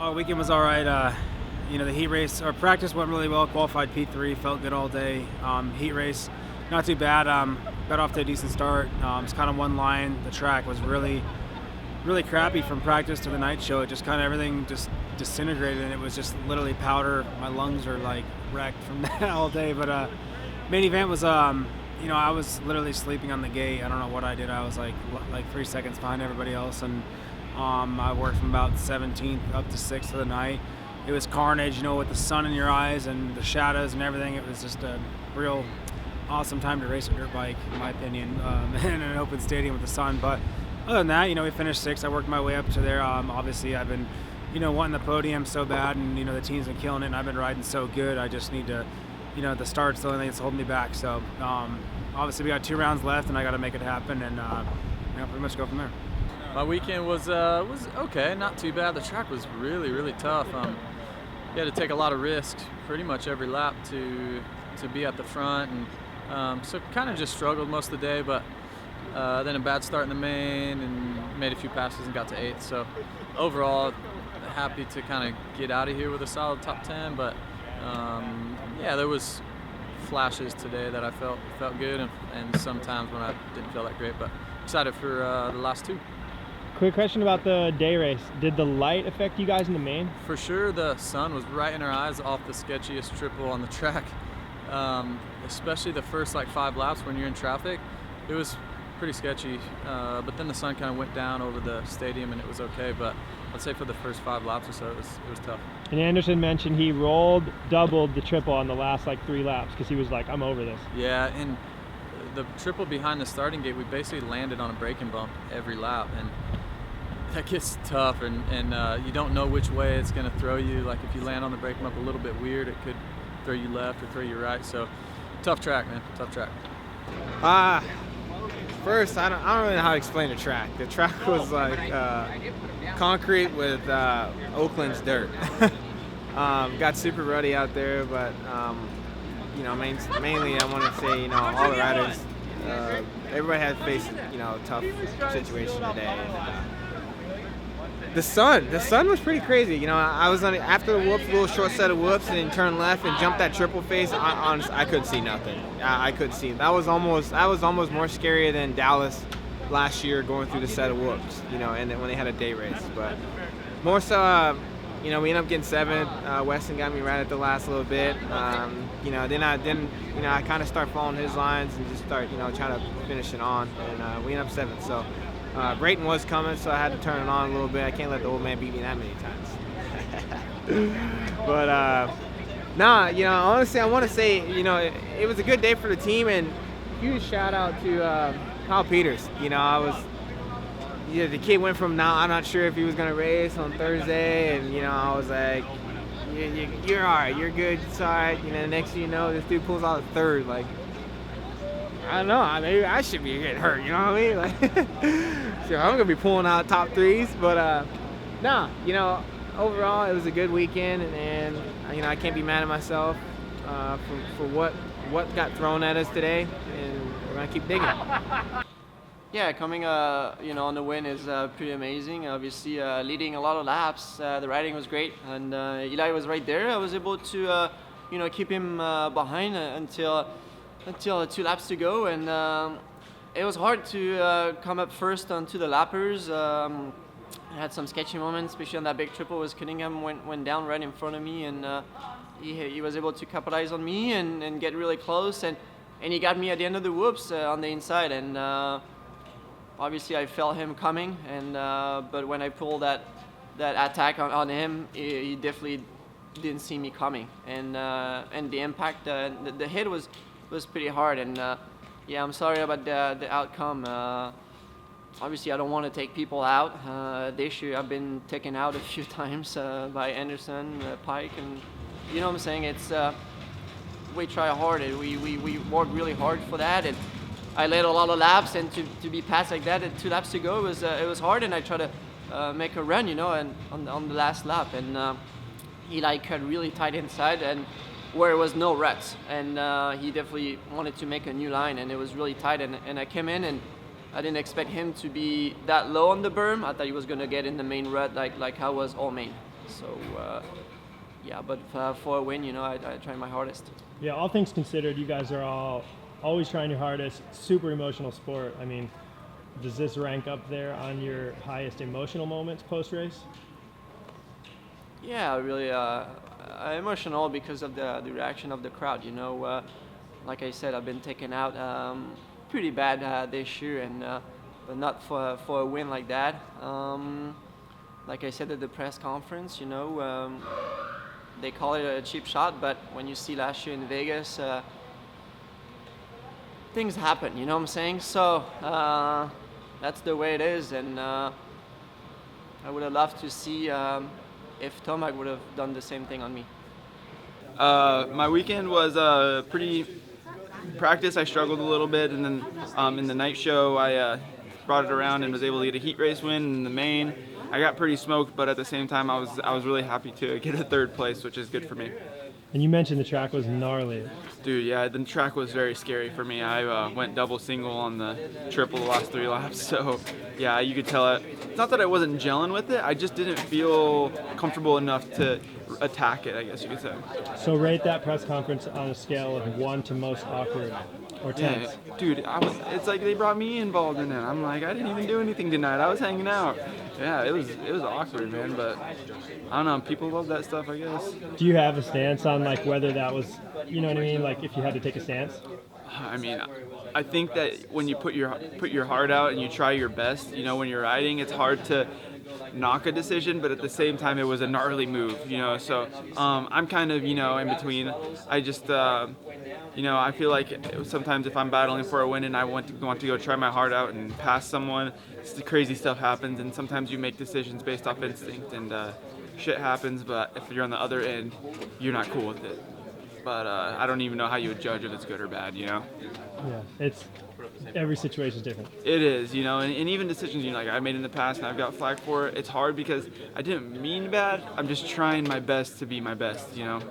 Oh, weekend was all right. The heat race or practice went really well. Qualified P3, felt good all day. Heat race, not too bad. Got off to a decent start. It's kind of one line. The track was really crappy from practice to the night show. It just kind of everything just disintegrated, and it was just literally powder. My lungs are like wrecked from that all day. But main event was, I was literally sleeping on the gate. I don't know what I did. I was like 3 seconds behind everybody else, and I worked from about 17th up to 6th of the night. It was carnage, with the sun in your eyes and the shadows and everything. It was just a real awesome time to race a dirt bike, in my opinion, in an open stadium with the sun. But other than that, we finished 6th. I worked my way up to there. Obviously, I've been, wanting the podium so bad, and, the team's been killing it, and I've been riding so good. I just need to, the start's the only thing that's holding me back. So, obviously, we got 2 rounds left, and I got to make it happen, and pretty much go from there. My weekend was okay, not too bad. The track was really tough. You had to take a lot of risks pretty much every lap to be at the front, and so kind of just struggled most of the day, but then a bad start in the main and made a few passes and got to 8th. So overall, happy to kind of get out of here with a solid top 10, but there was flashes today that I felt good, and sometimes when I didn't feel that great, but excited for the last 2. Quick question about the day race. Did the light affect you guys in the main? For sure, the sun was right in our eyes off the sketchiest triple on the track. Especially the first 5 laps when you're in traffic. It was pretty sketchy, but then the sun kind of went down over the stadium and it was okay. But I'd say for the first 5 laps or so, it was tough. And Anderson mentioned he doubled the triple on the last 3 laps because he was like, I'm over this. Yeah, and the triple behind the starting gate, we basically landed on a braking bump every lap, and that gets tough, and you don't know which way it's going to throw you. Like if you land on the braking bump a little bit weird, it could throw you left or throw you right. So tough track, man, tough track. First, I don't really know how to explain the track. The track was like concrete with Oakland's dirt. Got super ruddy out there, but mainly I want to say, all the riders, everybody had faced, a tough situation today. And, the sun was pretty crazy. I was on after the whoops, a little short set of whoops, and then turned left and jumped that triple face. I couldn't see nothing. I couldn't see. That was almost more scary than Dallas last year going through the set of whoops. And then when they had a day race, but more so. We ended up getting 7th. Weston got me right at the last little bit. Then I kind of start following his lines and just start, trying to finish it on. And we ended up 7th. So Brayton was coming, so I had to turn it on a little bit. I can't let the old man beat me that many times. But honestly, I want to say, it was a good day for the team, and huge shout out to Kyle Peters. The kid went from I'm not sure if he was gonna race on Thursday, and I was like, you're all right, you're good, it's all right. Next thing you know, this dude pulls out a 3rd. Like, I don't know, maybe I should be getting hurt. You know what I mean? Like, so I'm gonna be pulling out top 3s, but overall it was a good weekend, and I can't be mad at myself for what got thrown at us today, and we're gonna keep digging. Yeah, coming on the win is pretty amazing. Obviously, leading a lot of laps, the riding was great, and Eli was right there. I was able to keep him behind until 2 laps to go, and it was hard to come up first onto the lappers. I had some sketchy moments, especially on that big triple as Cunningham went down right in front of me, and he was able to capitalize on me and get really close, and he got me at the end of the whoops on the inside, and obviously I felt him coming, and but when I pulled that attack on him, he definitely didn't see me coming, and the impact, the hit was pretty hard, and I'm sorry about the outcome. Obviously I don't want to take people out. This year I've been taken out a few times by Anderson, Peick, and you know what I'm saying. It's we try hard, and we work really hard for that, and I led a lot of laps, and to be passed like that at 2 laps to go it was hard, and I tried to make a run, and on the last lap, and Eli cut really tight inside, and where it was no ruts, and he definitely wanted to make a new line, and it was really tight, and I came in, and I didn't expect him to be that low on the berm. I thought he was gonna get in the main rut like I was all main. So yeah, but for a win, I try my hardest. Yeah, all things considered, you guys are all always trying your hardest. Super emotional sport. I mean, does this rank up there on your highest emotional moments post-race? Yeah, really emotional because of the reaction of the crowd. Like I said, I've been taken out pretty bad this year, and but not for a win like that. Like I said at the press conference, they call it a cheap shot, but when you see last year in Vegas, things happen. You know what I'm saying? So that's the way it is, and I would have loved to see if Tomac would have done the same thing on me. My weekend was pretty practice. I struggled a little bit, and then in the night show, I brought it around and was able to get a heat race win in the main. I got pretty smoked, but at the same time, I was really happy to get a third place, which is good for me. And you mentioned the track was gnarly. Dude, yeah, the track was very scary for me. I went double single on the triple the last 3 laps, so yeah, you could tell it. It's not that I wasn't gelling with it, I just didn't feel comfortable enough to attack it, I guess you could say. So rate that press conference on a scale of 1 to most awkward or tense. Yeah, dude, it's like they brought me involved in it. I'm like, I didn't even do anything tonight. I was hanging out. Yeah, it was awkward, man, but I don't know, people love that stuff, I guess. Do you have a stance on like whether that was, you know what I mean, like if you had to take a stance? I mean, I think that when you put your heart out and you try your best, when you're riding, it's hard to knock a decision, but at the same time it was a gnarly move, so I'm kind of, in between. I just I feel like sometimes if I'm battling for a win and I want to go try my heart out and pass someone, crazy stuff happens, and sometimes you make decisions based off instinct, and shit happens, but if you're on the other end, you're not cool with it. But I don't even know how you would judge if it's good or bad, Yeah, it's every situation is different. It is, and even decisions like I made in the past and I've got flack for it. It's hard because I didn't mean bad. I'm just trying my best to be my best, So.